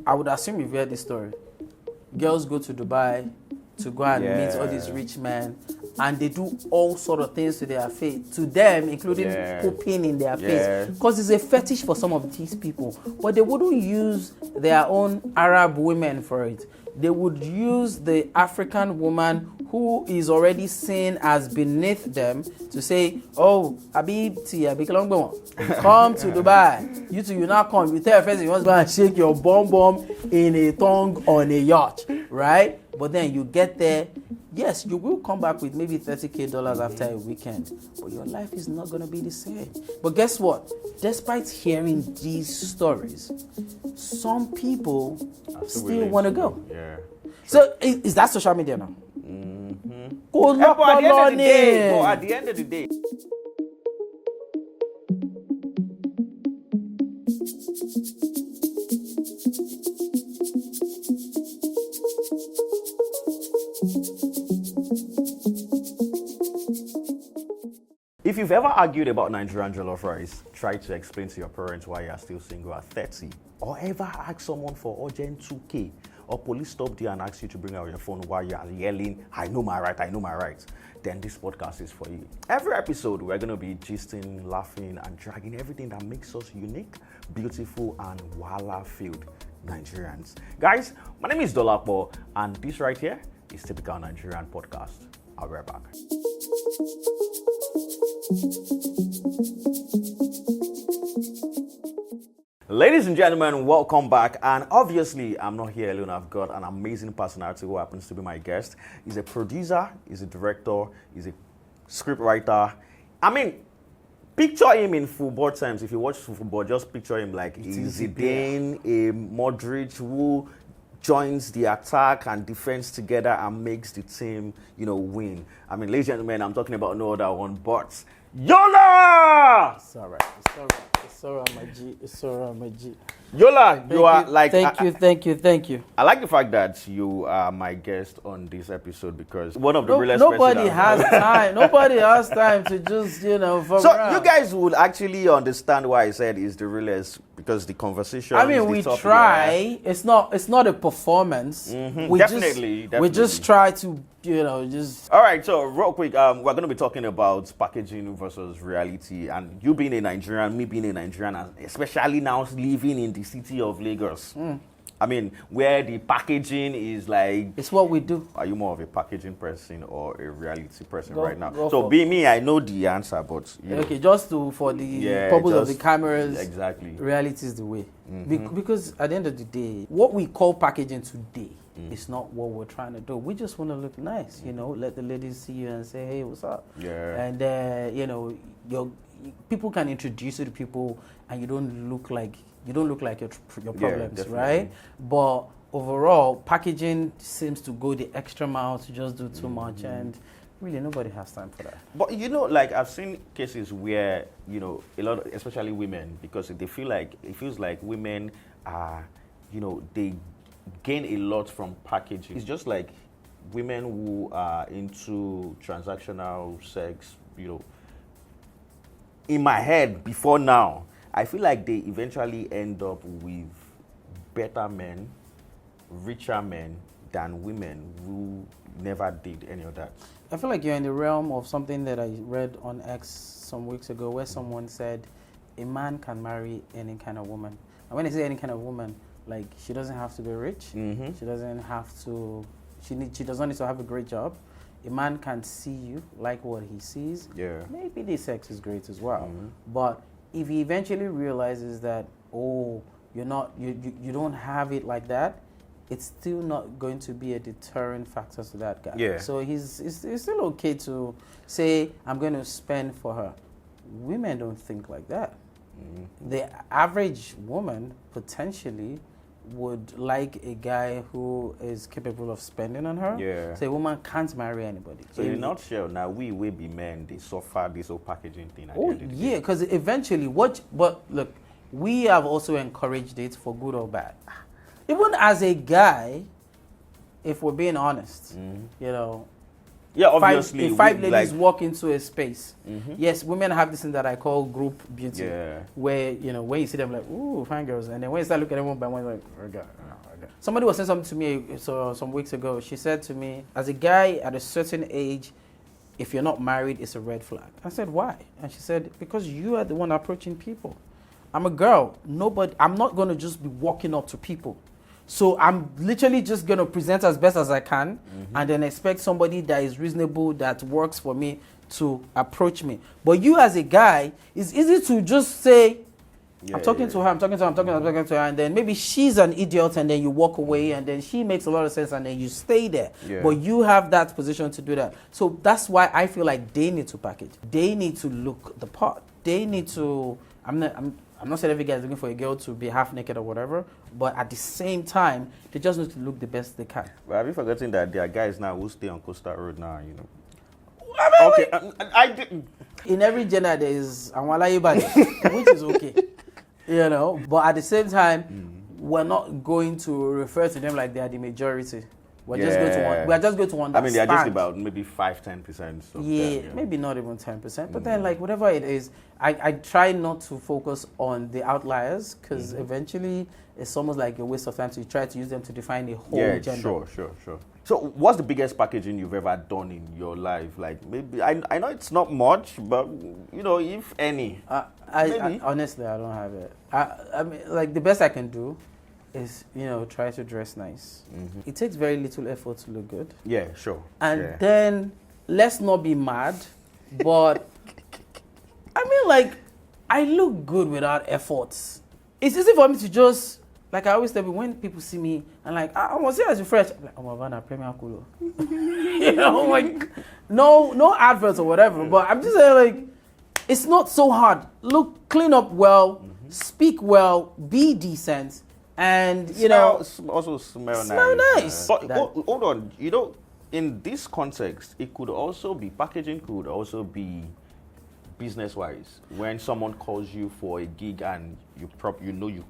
I would assume you've heard this story. Girls go to Dubai to go and meet all these rich men, and they do all sort of things to their face, to them, including pooping in their face, because it's a fetish for some of these people. But they wouldn't use their own Arab women for it. They would use the African woman who is already seen as beneath them to say, oh, Abibti, come to Dubai. You now come. You tell your friends you want to go and shake your bum in a tongue on a yacht, right? But then you get there, yes, you will come back with maybe $30,000 after a weekend, but your life is not going to be the same. But guess what? Despite hearing these stories, some people still want to go. Yeah. So is that social media now? Mm-hmm. But at the end of the day, if you've ever argued about Nigerian jollof rice, try to explain to your parents why you are still single at 30, or ever ask someone for urgent 2K, or police stop you and ask you to bring out your phone while you are yelling, I know my right, then this podcast is for you. Every episode, we're going to be gisting, laughing, and dragging everything that makes us unique, beautiful, and wala-filled Nigerians. Guys, my name is Dolapo, and this right here is Typical Nigerian Podcast. I'll be right back. Ladies and gentlemen, welcome back. And obviously, I'm not here alone. I've got an amazing personality who happens to be my guest. He's a producer, he's a director, he's a scriptwriter. I mean, picture him in football terms. If you watch football, just picture him like he's Zidane, a Modric who joins the attack and defense together and makes the team, win. I mean, ladies and gentlemen, I'm talking about no other one but Yola! It's all right, my G. Yola, you are like... Thank you. I like the fact that you are my guest on this episode because one of the realest Nobody has time to just, So around. You guys would actually understand why I said it's the realest because the conversation... I mean, we try. It's not a performance. Mm-hmm. We definitely. We just try to, just... All right, so real quick, we're going to be talking about packaging versus reality. And you being a Nigerian, me being a Nigerian, and especially now living in the city of Lagos. I mean, where the packaging is like... It's what we do. Are you more of a packaging person or a reality person right now? So being me, I know the answer, but... Okay, just for the purpose of the cameras, exactly. Reality is the way. Because at the end of the day, what we call packaging today is not what we're trying to do. We just want to look nice, let the ladies see you and say, hey, what's up? Yeah. And, people can introduce you to people and you don't look like your problems, right? But overall, packaging seems to go the extra mile to just do too much, and really nobody has time for that. But like I've seen cases where a lot, especially women, because it feels like women are, they gain a lot from packaging. It's just like women who are into transactional sex, in my head before now, I feel like they eventually end up with better men, richer men than women who never did any of that. I feel like you're in the realm of something that I read on X some weeks ago where someone said a man can marry any kind of woman. And when I say any kind of woman, like she doesn't have to be rich, she doesn't have to, she does not need to have a great job. A man can see you, like what he sees. Yeah. Maybe the sex is great as well. But if he eventually realizes that, you don't have it like that, it's still not going to be a deterrent factor to that guy. Yeah. So it's still okay to say, I'm going to spend for her. Women don't think like that. The average woman potentially would like a guy who is capable of spending on her. Yeah. So a woman can't marry anybody. So in a nutshell, now we will be men, they suffer this whole packaging thing. Because eventually, but look, we have also encouraged it for good or bad. Even as a guy, if we're being honest, Yeah, obviously. If five ladies walk into a space, yes, women have this thing that I call group beauty, where when you see them like, ooh, fine girls, and then when you start looking at them one by one, like, oh God. Somebody was saying something to me some weeks ago. She said to me, as a guy at a certain age, if you're not married, it's a red flag. I said, why? And she said, because you are the one approaching people. I'm a girl. I'm not going to just be walking up to people. So I'm literally just going to present as best as I can and then expect somebody that is reasonable, that works for me, to approach me. But you as a guy, it's easy to just say, I'm talking to her, and then maybe she's an idiot, and then you walk away, and then she makes a lot of sense, and then you stay there. Yeah. But you have that position to do that. So that's why I feel like they need to package. They need to look the part. They need to. I'm not saying every guy is looking for a girl to be half naked or whatever, but at the same time, they just need to look the best they can. Well, have you forgotten that there are guys now who stay on Coastal Road now? I mean, okay, I didn't. In every gender, there is Anwala which is okay. But at the same time, we're not going to refer to them like they are the majority. We're just going to understand. I mean, they're just about maybe 5-10%. Yeah, maybe not even 10%. But then, like, whatever it is, I try not to focus on the outliers, because eventually it's almost like a waste of time to try to use them to define a whole gender. Sure. So what's the biggest packaging you've ever done in your life? Like, maybe, I know it's not much, but, if any. I honestly, I don't have it. I mean, like, the best I can do is, try to dress nice. It takes very little effort to look good. Yeah, sure. And then, let's not be mad, but, I mean, like, I look good without efforts. It's easy for me to just, like I always tell people, when people see me, and like, I want to see as you fresh, I'm like, oh my God, Premier Kulo. Like, no adverts or whatever, but I'm just saying, like, it's not so hard. Look, clean up well, speak well, be decent, and, also smell nice. But hold on, in this context, it could also be, packaging could also be business-wise. When someone calls you for a gig and you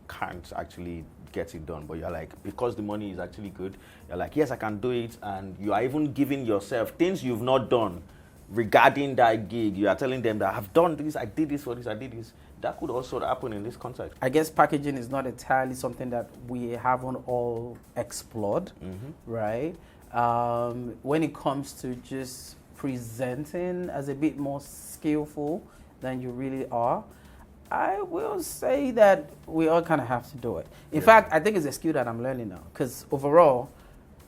can't actually get it done, but you're like, because the money is actually good, you're like, yes, I can do it, and you are even giving yourself things you've not done regarding that gig. You are telling them that I've done this, I did this for this, I did this. That could also happen in this context. I guess packaging is not entirely something that we haven't all explored, right? When it comes to just presenting as a bit more skillful than you really are, I will say that we all kind of have to do it. In fact, I think it's a skill that I'm learning now, because overall,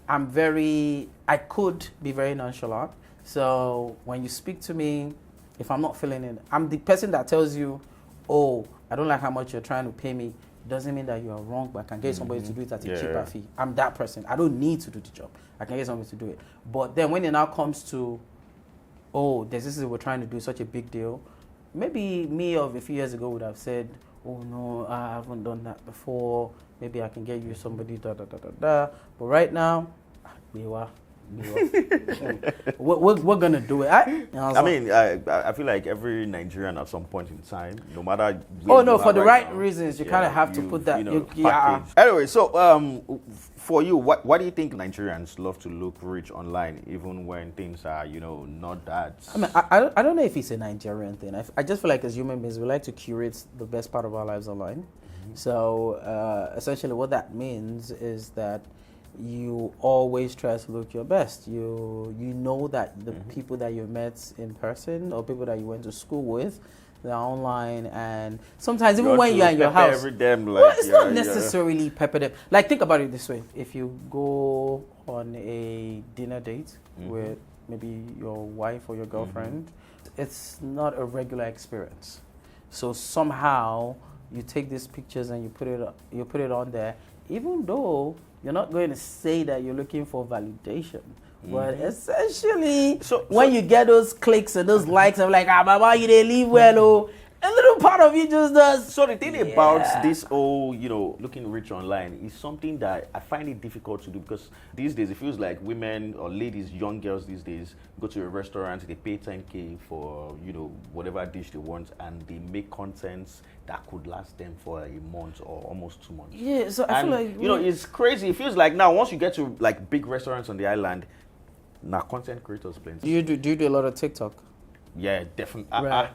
I could be very nonchalant. So when you speak to me, if I'm not feeling it, I'm the person that tells you, oh, I don't like how much you're trying to pay me. Doesn't mean that you are wrong, but I can get somebody to do it at a cheaper fee. I'm that person. I don't need to do the job. I can get somebody to do it. But then when it now comes to, oh, this is we're trying to do such a big deal, maybe me of a few years ago would have said, oh no, I haven't done that before. Maybe I can get you somebody, But right now, we're gonna do it. I feel like every Nigerian at some point in time, no matter. For the right reasons, you kind of have to put that. Anyway, so for you, what do you think Nigerians love to look rich online, even when things are not that? I mean, I don't know if it's a Nigerian thing. I just feel like as human beings, we like to curate the best part of our lives online. So essentially, what that means is that you always try to look your best. You know that the people that you met in person or people that you went to school with, they're online, and sometimes even when you're in your house, it's not necessarily pepper them. Like, think about it this way: if you go on a dinner date with maybe your wife or your girlfriend, it's not a regular experience. So somehow you take these pictures and you put it on there, even though you're not going to say that you're looking for validation. But essentially, when you get those clicks and those likes, I'm like, Baba, you didn't leave well, oh. A little part of you just does. So the thing about this whole, looking rich online is something that I find it difficult to do, because these days it feels like women or ladies, young girls these days, go to a restaurant, they pay 10K for, whatever dish they want, and they make contents that could last them for a month or almost 2 months. Yeah, so I feel like... it's crazy. It feels like now, once you get to like big restaurants on the island, Now, content creators plenty. Do you do a lot of TikTok? Yeah, definitely. Right.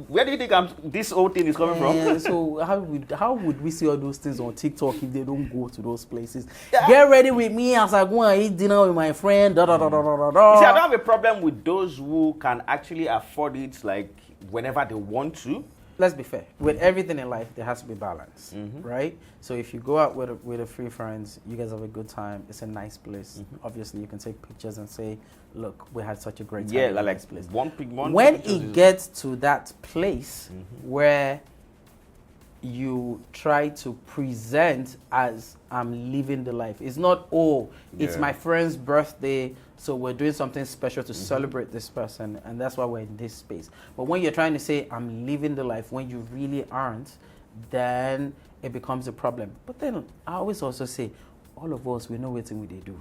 Where do you think this whole thing is coming from? So how would we see all those things on TikTok if they don't go to those places? Yeah. Get ready with me as I go and eat dinner with my friend. Da, da, da, da, da, da. See, I don't have a problem with those who can actually afford it, like whenever they want to. Let's be fair. With everything in life, there has to be balance, right? So if you go out with a few friends, you guys have a good time. It's a nice place. Obviously, you can take pictures and say, "Look, we had such a great time." Yeah, in like this place. one when it gets to that place where you try to present as I'm living the life. It's not, it's my friend's birthday, so we're doing something special to celebrate this person, and that's why we're in this space. But when you're trying to say I'm living the life when you really aren't, then it becomes a problem. But then I always also say, all of us, we know what we do.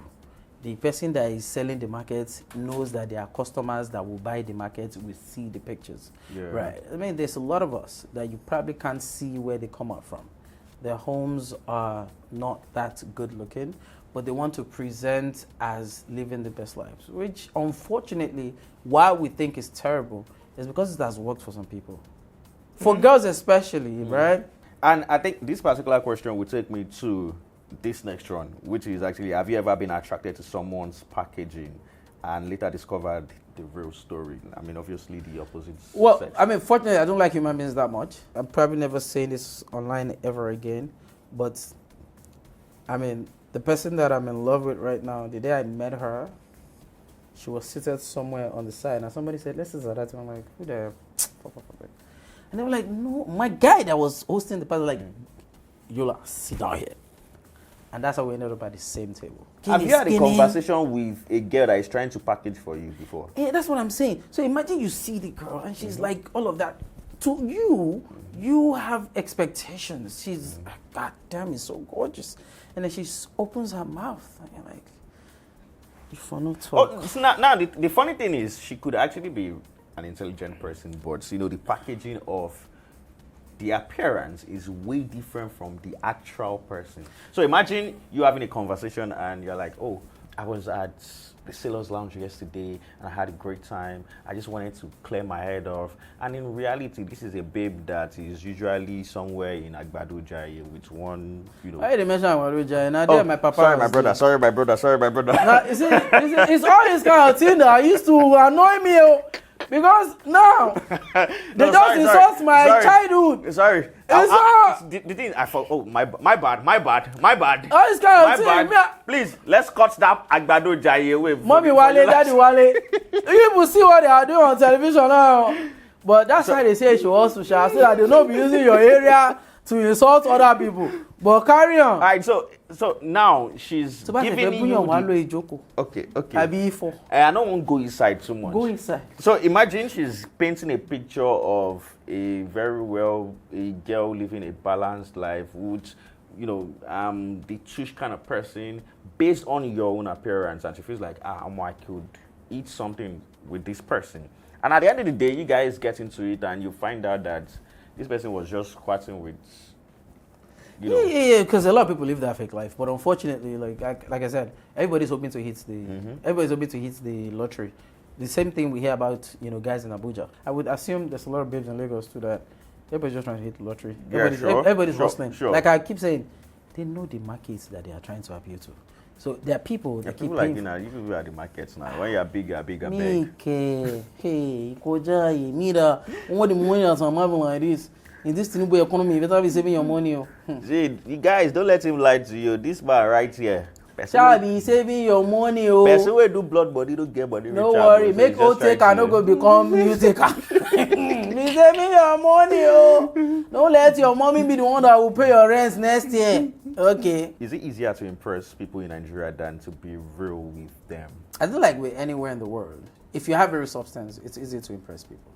The person that is selling the market knows that there are customers that will buy the market, will see the pictures. Yeah. Right. I mean, there's a lot of us that you probably can't see where they come out from. Their homes are not that good looking, but they want to present as living the best lives, which unfortunately, while we think is terrible, is because it has worked for some people. For girls especially, right? And I think this particular question will take me to this next one, which is actually, have you ever been attracted to someone's packaging and later discovered the real story? I mean, obviously the opposite sex. I mean, fortunately, I don't like human beings that much. I'm probably never saying this online ever again, but I mean, the person that I'm in love with right now, the day I met her, she was seated somewhere on the side, and somebody said, "Let's sit at that." I'm like, "Who the fuck?" And they were like, "No, my guy that was hosting the party, like, Yola, sit down here." And that's how we ended up at the same table. Have you had a conversation with a girl that is trying to package for you before? Yeah, that's what I'm saying. So imagine you see the girl and she's like all of that. To you, you have expectations. She's, God damn, is so gorgeous. And then she opens her mouth and you're like, you for no talk. So now the funny thing is, she could actually be an intelligent person, but the packaging of the appearance is way different from the actual person. So imagine you having a conversation and you're like, "Oh, I was at the Sailor's Lounge yesterday and I had a great time. I just wanted to clear my head off." And in reality, this is a babe that is usually somewhere in Agbado Jai with one, Why did you mention Agbado Jai? Now there my papa. Sorry, my brother. Sorry, my brother. Now, it's all this kind of thing that used to annoy me. Because now they just insult my childhood. Sorry. The thing I thought. Oh, my bad. All this kind of thing. Please, let's cut that Agbado Jai away. Mommy Wale, Daddy Wale. You people see what they are doing on television now. But that's why they say she also shall say that they not be using your area to insult other people. But carry on. All right, so now she's giving you Okay. I don't want to go inside too much. Go inside. So imagine she's painting a picture of a girl living a balanced life, which, the tush kind of person based on your own appearance, and she feels like, I could eat something with this person. And at the end of the day, you guys get into it and you find out that this person was just squatting with, Yeah, because a lot of people live that fake life. But unfortunately, like I said, everybody's hoping to hit the lottery. The same thing we hear about, guys in Abuja. I would assume there's a lot of babes in Lagos too that everybody's just trying to hit the lottery. Everybody's hustling. Sure. Like I keep saying, they know the markets that they are trying to appeal to. So there are people that keep paying. You people are the markets now. When you are big, big. Hey, Koja, Mira, what the money as I'm having like this. In this Tinubu economy, you better be saving your money. See, you guys, don't let him lie to you. This man right here. Shall be saving your money. Person will do blood body, don't get body. No worry, make old taker, no go become new taker. Be saving your money. Don't let your mommy be the one that will pay your rent next year. Okay. Is it easier to impress people in Nigeria than to be real with them? I feel like we're anywhere in the world. If you have very substance, it's easier to impress people.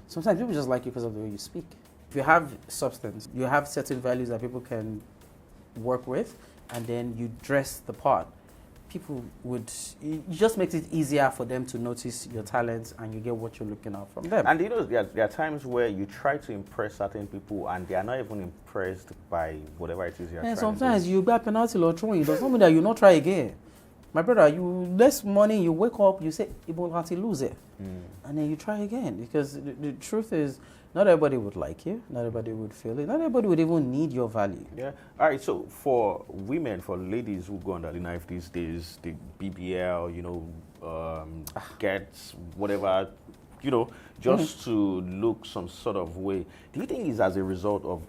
Sometimes people just like you because of the way you speak. If you have substance, you have certain values that people can work with, and then you dress the part. People it just makes it easier for them to notice your talents and you get what you're looking at from them. And there are times where you try to impress certain people and they are not even impressed by whatever it is you're trying sometimes to do. you get penalty or throwing. It doesn't mean that you not try again. My brother, next morning you wake up, you say, Ibo Lati lose it. And then you try again. Because the truth is, not everybody would like you. Not everybody would feel it. Not everybody would even need your value. Yeah. All right. So for women, for ladies who go under the knife these days, the BBL, get whatever, just to look some sort of way. Do you think it's as a result of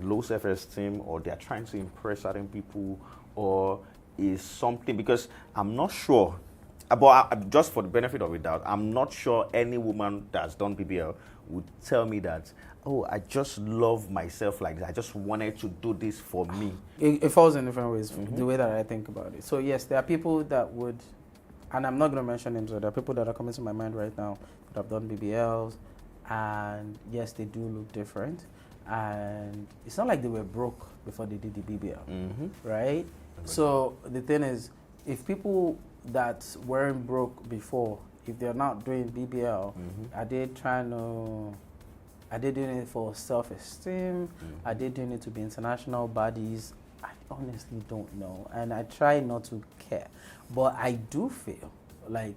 low self-esteem, or they're trying to impress certain people, or is something? Because I'm not sure, but just for the benefit of the doubt, I'm not sure any woman that's done BBL would tell me that, oh, I just love myself like this. I just wanted to do this for me. It falls in different ways, the way that I think about it. So yes, there are people that would, and I'm not going to mention names, so there are people that are coming to my mind right now that have done BBLs, and yes, they do look different. And it's not like they were broke before they did the BBL, right? So the thing is, if people that weren't broke before, if they're not doing BBL, are they doing it for self-esteem? Are they doing it to be international bodies? I honestly don't know, and I try not to care. But I do feel like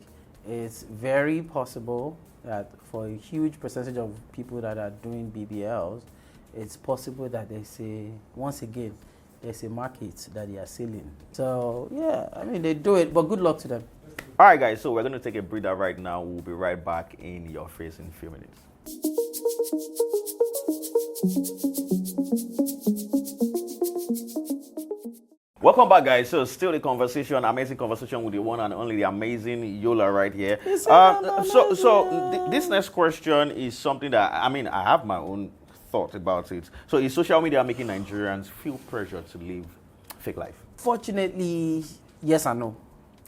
it's very possible that for a huge percentage of people that are doing BBLs, it's possible that there's a market that they are selling. So yeah, I mean, they do it, but good luck to them. All right, guys, so we're going to take a breather right now. We'll be right back in your face in a few minutes. Welcome back, guys. So still the conversation, amazing conversation with the one and only, the amazing Yola right here. This next question is something that, I mean, I have my own thought about it. So is social media making Nigerians feel pressure to live fake life? Fortunately, yes and no.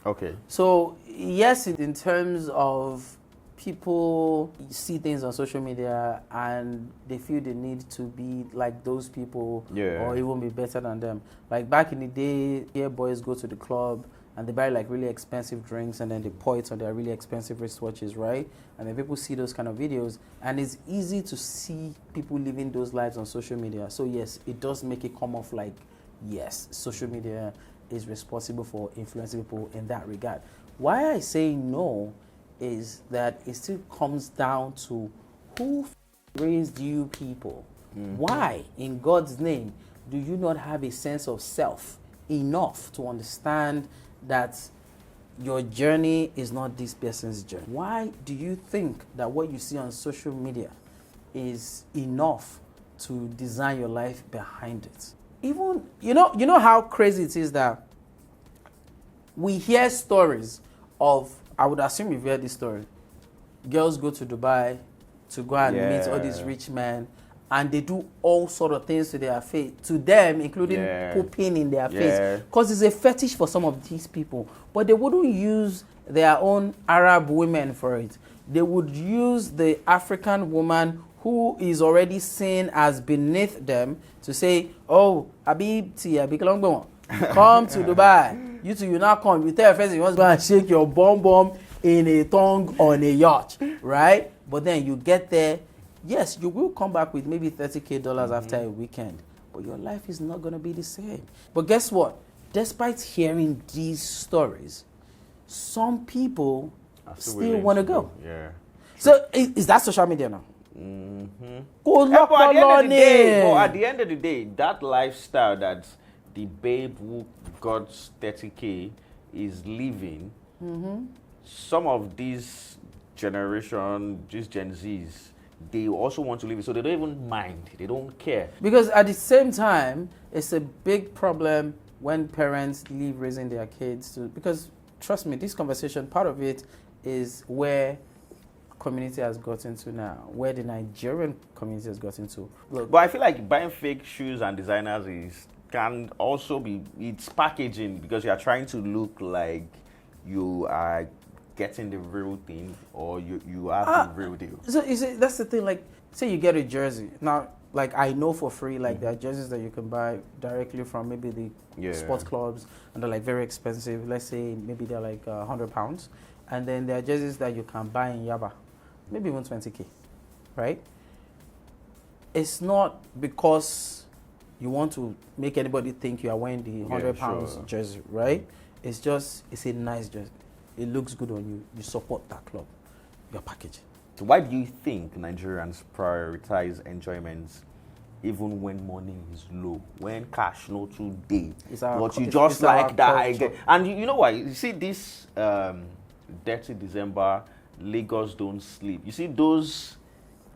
Okay. So yes, in terms of people see things on social media and they feel the need to be like those people, or even be better than them. Like back in the day, boys go to the club and they buy like really expensive drinks and then they pour it on their really expensive wristwatches, right? And then people see those kind of videos, and it's easy to see people living those lives on social media. So yes, it does make it come off like, yes, social media is responsible for influencing people in that regard. Why I say no is that it still comes down to who raised you people. Why, in God's name, do you not have a sense of self enough to understand that your journey is not this person's journey? Why do you think that what you see on social media is enough to design your life behind it? Even, you know how crazy it is that we hear stories of, I would assume you've heard this story, girls go to Dubai to go and meet all these rich men, and they do all sort of things to their face, to them, including pooping in their face, because it's a fetish for some of these people. But they wouldn't use their own Arab women for it. They would use the African woman who is already seen as beneath them to say, oh, Abibti, Abikalongbon, come to Dubai. You two, you now come, you tell your friends you want to go and shake your bum in a tongue on a yacht, right? But then you get there, yes, you will come back with maybe $30,000 after a weekend, but your life is not going to be the same. But guess what? Despite hearing these stories, some people still want to go. Yeah. So is that social media now? But at the end of the day, that lifestyle that the babe who got 30K is living, some of these generation, these Gen Zs, they also want to live it, so they don't even mind, they don't care. Because at the same time, it's a big problem when parents leave raising their kids to, because trust me, this conversation, part of it is where community has gotten to now, where the Nigerian community has gotten to. Look, but I feel like buying fake shoes and designers can also be, it's packaging, because you are trying to look like you are getting the real thing, or you have the real deal. So you see, that's the thing. Like, say you get a jersey now. Like, I know for free, like there are jerseys that you can buy directly from maybe the sports clubs, and they're like very expensive. Let's say maybe they're like £100, and then there are jerseys that you can buy in Yaba, maybe even 20K, right? It's not because you want to make anybody think you are wearing the 100 pounds jersey, right? It's a nice jersey. It looks good on you. You support that club. Your packaging. So why do you think Nigerians prioritize enjoyment even when money is low, when cash no too day? But you just like that again. And you know why? You see this dirty December, Lagos don't sleep. You see those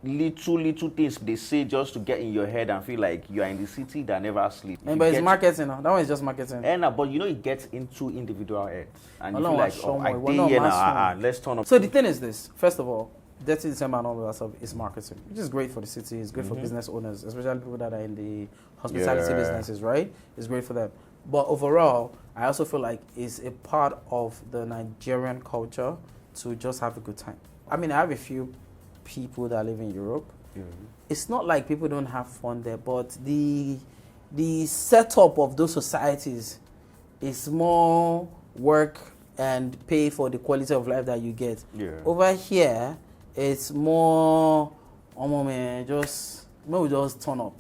little things they say just to get in your head and feel like you are in the city that never sleep. But it's marketing now. That one is just marketing. But you know it gets into individual heads. And you feel like, let's turn up. So the thing is this. First of all, dirty December and all of that stuff is marketing, which is great for the city. It's great for business owners, especially people that are in the hospitality businesses, right? It's great for them. But overall, I also feel like it's a part of the Nigerian culture to just have a good time. I mean, I have a few people that live in Europe. It's not like people don't have fun there, but the setup of those societies is more work and pay for the quality of life that you get. Over here, it's more, maybe just turn up.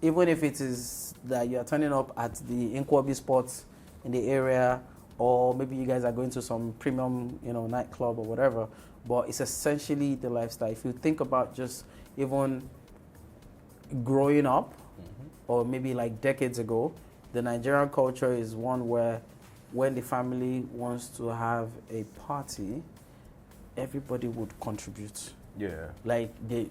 Even if it is that you are turning up at the Inkwabi spots in the area, or maybe you guys are going to some premium, nightclub or whatever. But it's essentially the lifestyle. If you think about just even growing up, or maybe like decades ago, the Nigerian culture is one where when the family wants to have a party, everybody would contribute. Like they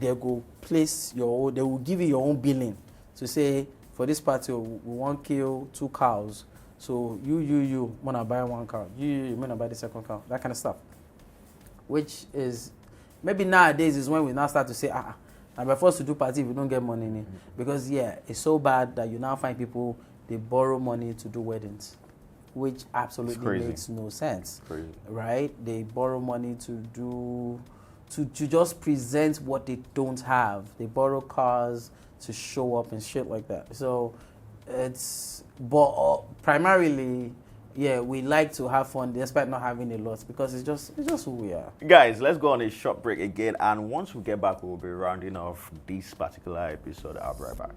go place they will give you your own billing to say, for this party, we want to kill 2 cows. So you wanna buy 1 cow. You wanna buy the second cow. That kind of stuff. Which is, maybe nowadays is when we now start to say, and we're forced to do party if we don't get money in it. Because it's so bad that you now find people, they borrow money to do weddings, which absolutely makes no sense. Right? They borrow money to just present what they don't have. They borrow cars to show up and shit like that. So primarily, we like to have fun despite not having a lot, because it's just who we are. Guys, let's go on a short break again, and once we get back, we'll be rounding off this particular episode. I'll be right back.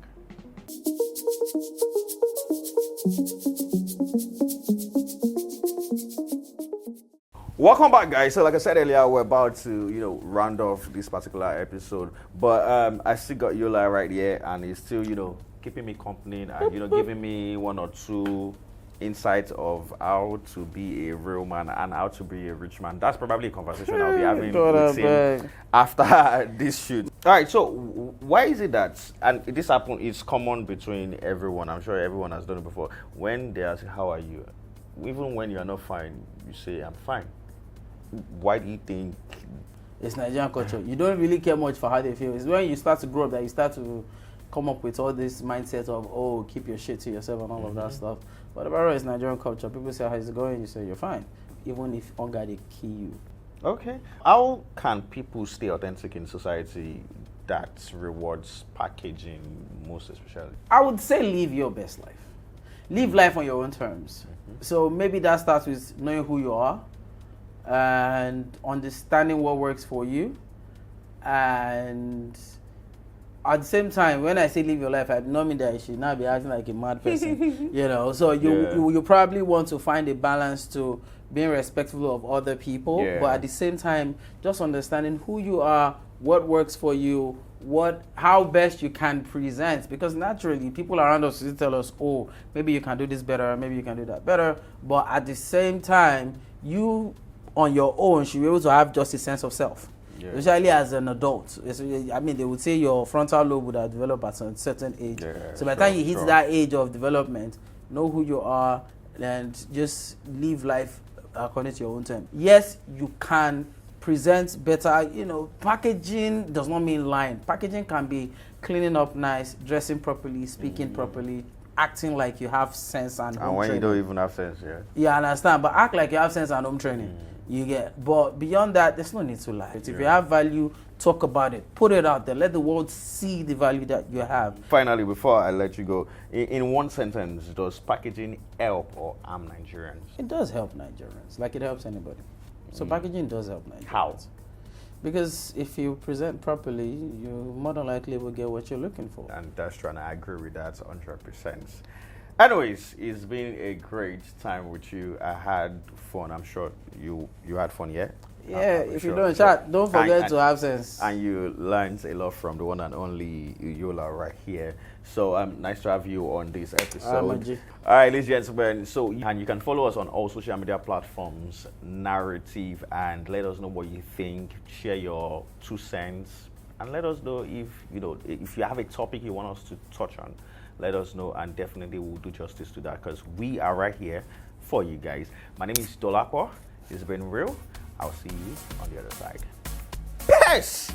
Welcome back, guys. So like I said earlier, we're about to, round off this particular episode, but I still got Yola right here, and he's still, keeping me company and, giving me 1 or 2 insights of how to be a real man and how to be a rich man. That's probably a conversation I'll be having with him after this shoot. All right, so why is it that, and this it's common between everyone, I'm sure everyone has done it before, when they ask, how are you? Even when you're not fine, you say, I'm fine. Why do you think? It's Nigerian culture. You don't really care much for how they feel. It's when you start to grow up that you start to come up with all this mindset of, keep your shit to yourself and all of that stuff. But overall, it's Nigerian culture. People say, how's it going? You say, you're fine. Even if hunger, they kill you. Okay. How can people stay authentic in society that rewards packaging most especially? I would say live your best life. Live life on your own terms. So maybe that starts with knowing who you are and understanding what works for you. And at the same time, when I say live your life, I don't mean that you should not be acting like a mad person. So you probably want to find a balance to being respectful of other people, but at the same time, just understanding who you are, what works for you, how best you can present. Because naturally, people around us will tell us, maybe you can do this better, maybe you can do that better. But at the same time, you on your own should be able to have just a sense of self. Especially as an adult. I mean, they would say your frontal lobe would have developed at a certain age. So by the time you hit that age of development, know who you are and just live life according to your own time. Yes, you can present better. Packaging does not mean lying. Packaging can be cleaning up nice, dressing properly, speaking properly, acting like you have sense and home when training. You don't even have sense, I understand, but act like you have sense and home training. You get, but beyond that, there's no need to lie. If you have value, talk about it, put it out there, let the world see the value that you have. Finally, before I let you go, in one sentence, does packaging help or harm Nigerians? It does help Nigerians, like it helps anybody. So packaging does help Nigerians. How? Because if you present properly, you more than likely will get what you're looking for. And that's true, and I agree with that 100%. Anyways, it's been a great time with you. I had fun. I'm sure you had fun, yeah? Yeah, if you don't chat, don't forget to have sense. And you learned a lot from the one and only Yola right here. So nice to have you on this episode. All right, ladies and gentlemen. So and you can follow us on all social media platforms, Narrative, and let us know what you think. Share your 2 cents, and let us know if you have a topic you want us to touch on. Let us know, and definitely we'll do justice to that because we are right here for you guys. My name is Dolapo. It's been real. I'll see you on the other side. Peace!